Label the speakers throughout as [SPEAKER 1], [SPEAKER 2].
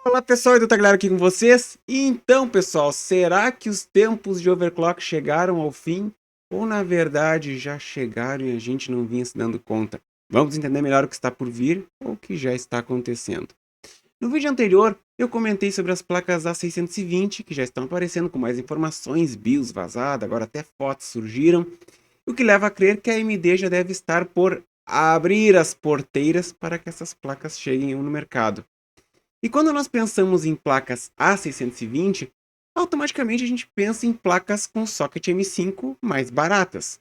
[SPEAKER 1] Olá pessoal, Edu Tagliaro aqui com vocês. Então pessoal, será que os tempos de overclock chegaram ao fim? Ou na verdade já chegaram e a gente não vinha se dando conta? Vamos entender melhor o que está por vir ou o que já está acontecendo. No vídeo anterior, eu comentei sobre as placas A620 que já estão aparecendo com mais informações, BIOS vazada, agora até fotos surgiram, o que leva a crer que a AMD já deve estar por abrir as porteiras para que essas placas cheguem no mercado. E quando nós pensamos em placas A620, automaticamente a gente pensa em placas com socket M5 mais baratas.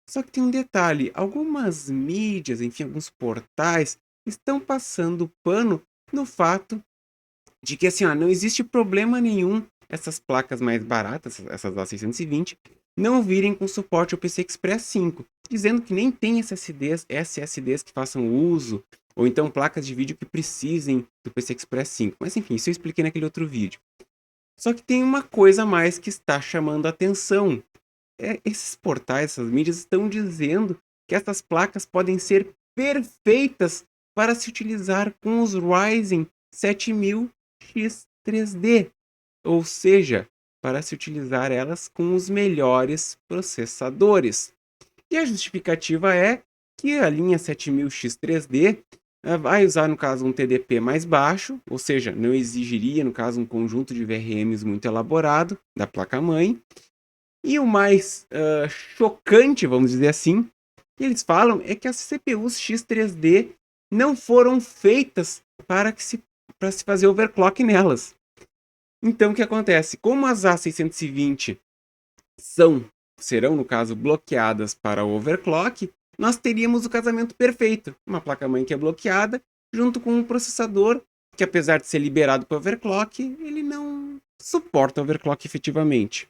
[SPEAKER 1] Só que tem um detalhe, algumas mídias, enfim, alguns portais estão passando pano no fato de que assim, não existe problema nenhum essas placas mais baratas, essas A620, não virem com suporte ao PCI Express 5, dizendo que nem tem SSDs que façam uso, ou então placas de vídeo que precisem do PCI Express 5. Mas enfim, isso eu expliquei naquele outro vídeo. Só que tem uma coisa a mais que está chamando a atenção. Esses portais, essas mídias estão dizendo que essas placas podem ser perfeitas para se utilizar com os Ryzen 7000 X3D, ou seja, para se utilizar elas com os melhores processadores. E a justificativa é que a linha 7000 X3D vai usar, no caso, um TDP mais baixo, ou seja, não exigiria, no caso, um conjunto de VRMs muito elaborado da placa-mãe. E o mais chocante, vamos dizer assim, que eles falam é que as CPUs X3D não foram feitas para se fazer overclock nelas. Então, o que acontece? Como as A620 serão, no caso, bloqueadas para o overclock, nós teríamos o casamento perfeito. Uma placa-mãe que é bloqueada, junto com um processador que, apesar de ser liberado para overclock, ele não suporta overclock efetivamente.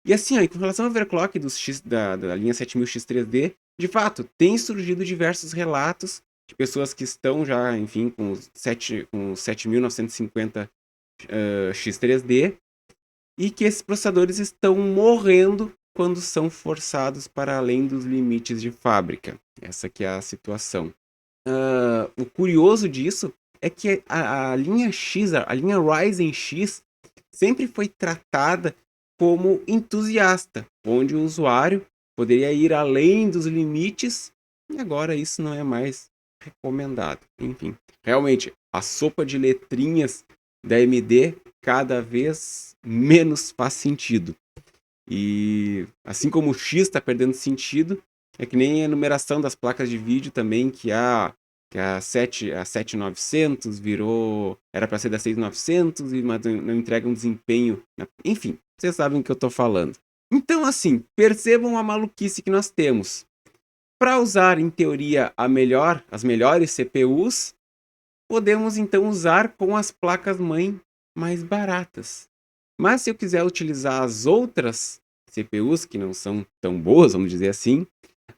[SPEAKER 1] E assim, com relação ao overclock da linha 7000 X3D, de fato, tem surgido diversos relatos de pessoas que estão já, enfim, com 7950 X3D, e que esses processadores estão morrendo quando são forçados para além dos limites de fábrica. Essa que é a situação. O curioso disso é que a linha X, a linha Ryzen X, sempre foi tratada como entusiasta, onde o usuário poderia ir além dos limites, e agora isso não é mais recomendado. Enfim, realmente, a sopa de letrinhas da AMD cada vez menos faz sentido. E assim como o X está perdendo sentido, é que nem a numeração das placas de vídeo também, que a 7900 era para ser da 6900, mas não entrega um desempenho. Enfim, vocês sabem o que eu estou falando. Então, assim, percebam a maluquice que nós temos. Para usar, em teoria, as melhores CPUs, podemos então usar com as placas-mãe mais baratas. Mas se eu quiser utilizar as outras CPUs, que não são tão boas, vamos dizer assim,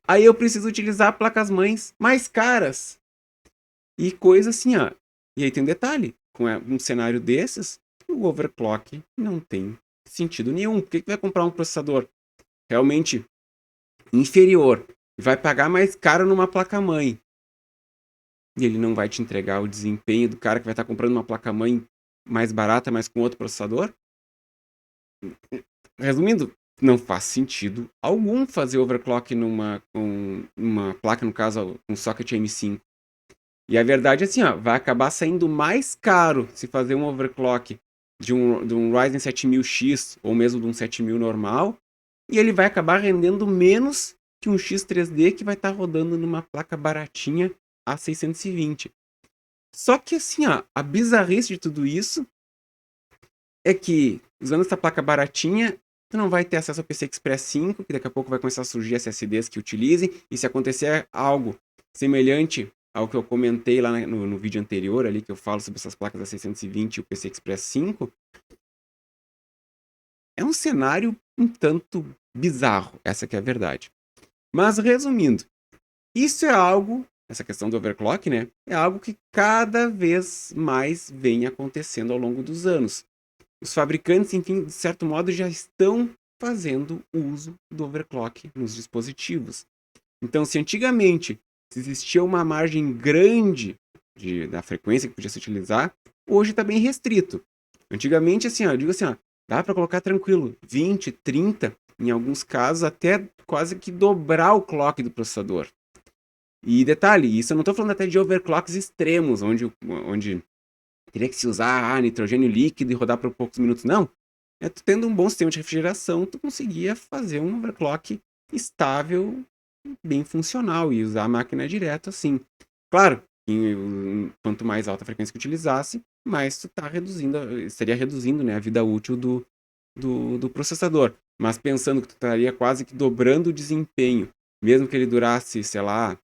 [SPEAKER 1] aí eu preciso utilizar placas-mães mais caras. E coisa assim, E aí tem um detalhe, com um cenário desses, o overclock não tem sentido nenhum. Por que vai comprar um processador realmente inferior e vai pagar mais caro numa placa-mãe? E ele não vai te entregar o desempenho do cara que vai estar comprando uma placa-mãe mais barata, mas com outro processador? Resumindo, não faz sentido algum fazer overclock numa placa, no caso, um socket M5. E a verdade é assim, vai acabar saindo mais caro se fazer um overclock de um Ryzen 7000X ou mesmo de um 7000 normal, e ele vai acabar rendendo menos que um X3D que vai estar rodando numa placa baratinha A620. Só que assim, a bizarrice de tudo isso é que, usando essa placa baratinha, tu não vai ter acesso ao PCI Express 5, que daqui a pouco vai começar a surgir SSDs que utilizem, e se acontecer algo semelhante ao que eu comentei lá no vídeo anterior, ali que eu falo sobre essas placas A620 e o PCI Express 5, é um cenário um tanto bizarro, essa que é a verdade. Mas resumindo, isso é algo, essa questão do overclock, né, é algo que cada vez mais vem acontecendo ao longo dos anos. Os fabricantes, enfim, de certo modo, já estão fazendo uso do overclock nos dispositivos. Então, se antigamente existia uma margem grande da frequência que podia se utilizar, hoje está bem restrito. Antigamente, assim, ó, eu digo assim, ó, dá para colocar tranquilo 20, 30, em alguns casos até quase que dobrar o clock do processador. E detalhe, isso eu não estou falando até de overclocks extremos, onde teria que se usar nitrogênio líquido e rodar por poucos minutos. Não. É tu tendo um bom sistema de refrigeração, tu conseguia fazer um overclock estável, bem funcional e usar a máquina direto assim. Claro, quanto mais alta a frequência que utilizasse, mais tu tá reduzindo, estaria reduzindo, né, a vida útil do processador. Mas pensando que tu estaria quase que dobrando o desempenho, mesmo que ele durasse, sei lá,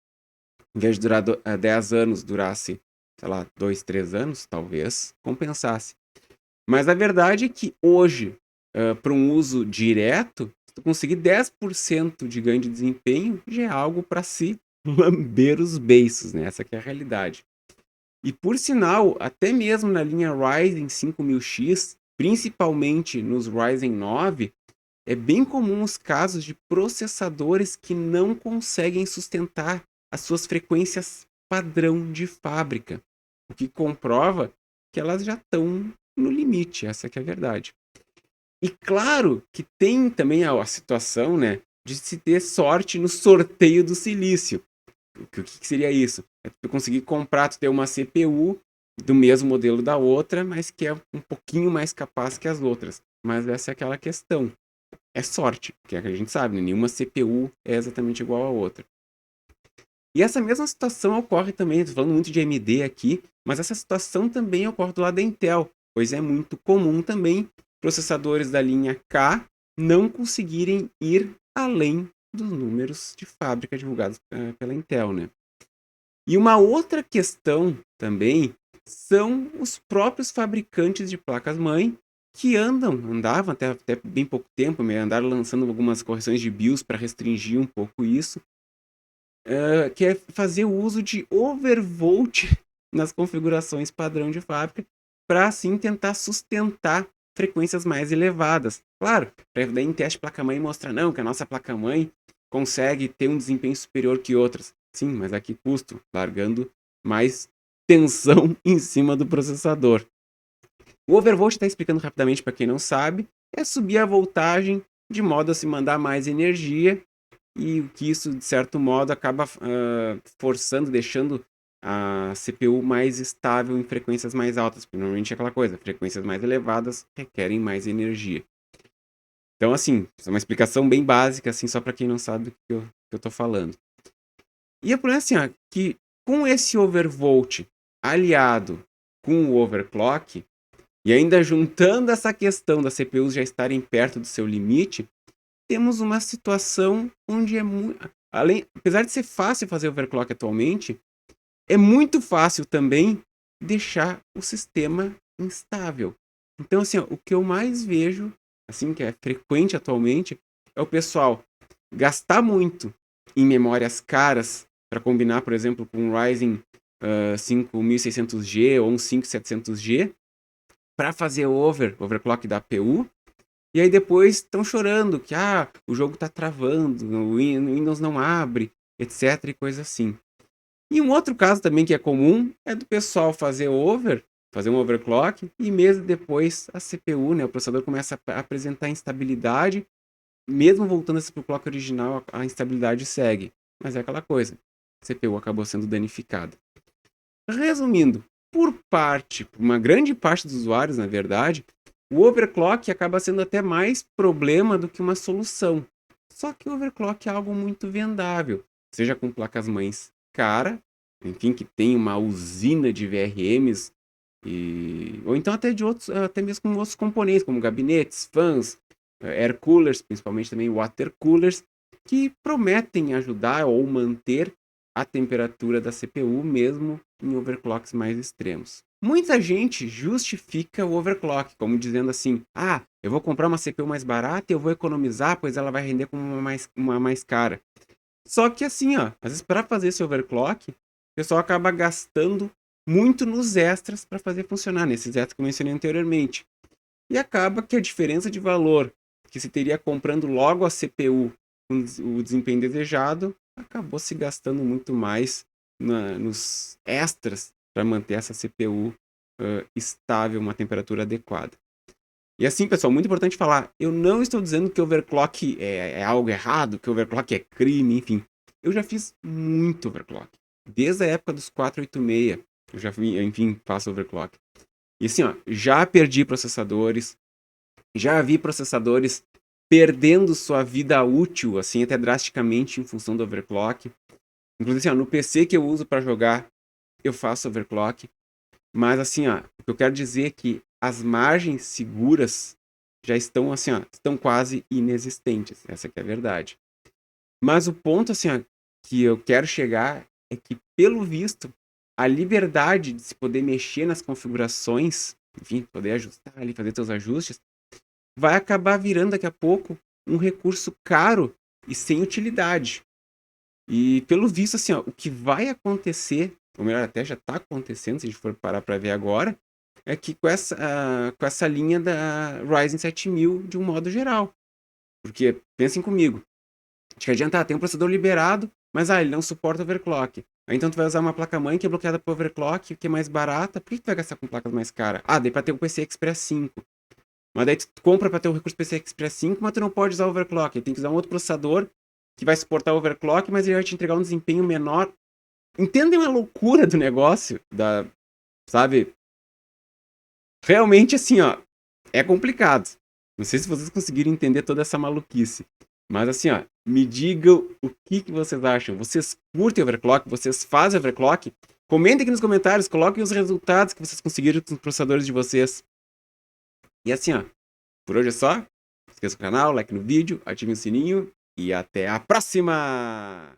[SPEAKER 1] em vez de durar 10 anos, durasse, sei lá, 2, 3 anos, talvez compensasse. Mas a verdade é que hoje, para um uso direto, se tu conseguir 10% de ganho de desempenho, já é algo para se lamber os beiços, né? Essa que é a realidade. E por sinal, até mesmo na linha Ryzen 5000X, principalmente nos Ryzen 9, é bem comum os casos de processadores que não conseguem sustentar as suas frequências padrão de fábrica, o que comprova que elas já estão no limite, essa que é a verdade. E claro que tem também a situação, né, de se ter sorte no sorteio do silício. O que seria isso? É tu conseguir comprar, tu ter uma CPU do mesmo modelo da outra, mas que é um pouquinho mais capaz que as outras. Mas essa é aquela questão. É sorte, que é que a gente sabe, né? Nenhuma CPU é exatamente igual à outra. E essa mesma situação ocorre também, estou falando muito de AMD aqui, mas essa situação também ocorre do lado da Intel, pois é muito comum também processadores da linha K não conseguirem ir além dos números de fábrica divulgados pela Intel, né? E uma outra questão também são os próprios fabricantes de placas-mãe que andavam até bem pouco tempo, andaram lançando algumas correções de BIOS para restringir um pouco isso, que é fazer o uso de overvolt nas configurações padrão de fábrica para assim tentar sustentar frequências mais elevadas. Claro, para daí em teste placa-mãe mostrar não, que a nossa placa-mãe consegue ter um desempenho superior que outras. Sim, mas a que custo? Largando mais tensão em cima do processador. O overvolt, está explicando rapidamente para quem não sabe, é subir a voltagem de modo a se mandar mais energia e que isso, de certo modo, acaba forçando, deixando a CPU mais estável em frequências mais altas, porque normalmente é aquela coisa, frequências mais elevadas requerem mais energia. Então, assim, isso é uma explicação bem básica, assim, só para quem não sabe o que eu tô falando. E o problema é assim, ó, que com esse overvolt aliado com o overclock, e ainda juntando essa questão das CPUs já estarem perto do seu limite, temos uma situação onde é muito. Apesar de ser fácil fazer overclock atualmente, é muito fácil também deixar o sistema instável. Então, assim, ó, o que eu mais vejo, assim, que é frequente atualmente, é o pessoal gastar muito em memórias caras para combinar, por exemplo, com um Ryzen 5600G ou um 5700G para fazer overclock da APU. E aí depois estão chorando que o jogo está travando, o Windows não abre, etc e coisa assim. E um outro caso também que é comum é do pessoal fazer um overclock e mesmo depois a CPU, né, o processador começa a apresentar instabilidade, mesmo voltando para o clock original, a instabilidade segue. Mas é aquela coisa, a CPU acabou sendo danificada. Resumindo, por uma grande parte dos usuários, na verdade, o overclock acaba sendo até mais problema do que uma solução. Só que o overclock é algo muito vendável, seja com placas-mães cara, enfim, que tem uma usina de VRMs, ou então até mesmo com outros componentes, como gabinetes, fãs, air coolers, principalmente também water coolers, que prometem ajudar ou manter a temperatura da CPU mesmo em overclocks mais extremos. Muita gente justifica o overclock, como dizendo assim, eu vou comprar uma CPU mais barata e eu vou economizar, pois ela vai render como uma mais cara. Só que assim, às vezes para fazer esse overclock, o pessoal acaba gastando muito nos extras para fazer funcionar, nesses extras que eu mencionei anteriormente. E acaba que a diferença de valor que se teria comprando logo a CPU com o desempenho desejado, acabou se gastando muito mais nos extras para manter essa CPU estável, uma temperatura adequada. E assim, pessoal, muito importante falar, eu não estou dizendo que overclock é algo errado, que overclock é crime, enfim. Eu já fiz muito overclock. Desde a época dos 486, eu já, enfim, faço overclock. E assim, ó, já perdi processadores, já vi processadores perdendo sua vida útil, assim, até drasticamente em função do overclock. Inclusive, assim, ó, no PC que eu uso para jogar, eu faço overclock. Mas assim, ó, o que eu quero dizer é que as margens seguras já estão assim, ó, estão quase inexistentes. Essa que é a verdade. Mas o ponto assim, ó, que eu quero chegar é que, pelo visto, a liberdade de se poder mexer nas configurações, enfim, poder ajustar ali, fazer seus ajustes, vai acabar virando daqui a pouco um recurso caro e sem utilidade. E pelo visto, assim, ó, o que vai acontecer, ou melhor, até já está acontecendo, se a gente for parar para ver agora, é que com essa linha da Ryzen 7000 de um modo geral. Porque, pensem comigo, acho que adianta, tem um processador liberado, mas ele não suporta overclock. Aí então tu vai usar uma placa-mãe que é bloqueada por overclock, que é mais barata, por que tu vai gastar com placas mais caras? Daí para ter o PCI Express 5. Mas daí tu compra para ter o recurso PCI Express 5, mas tu não pode usar overclock. Tem que usar um outro processador que vai suportar overclock, mas ele vai te entregar um desempenho menor. Entendem a loucura do negócio? Sabe? Realmente, assim, ó, é complicado. Não sei se vocês conseguiram entender toda essa maluquice. Mas assim, ó, me digam o que vocês acham. Vocês curtem overclock? Vocês fazem overclock? Comentem aqui nos comentários, coloquem os resultados que vocês conseguiram com os processadores de vocês. E assim, ó, por hoje é só. Não esqueça o canal, like no vídeo, ative o sininho e até a próxima!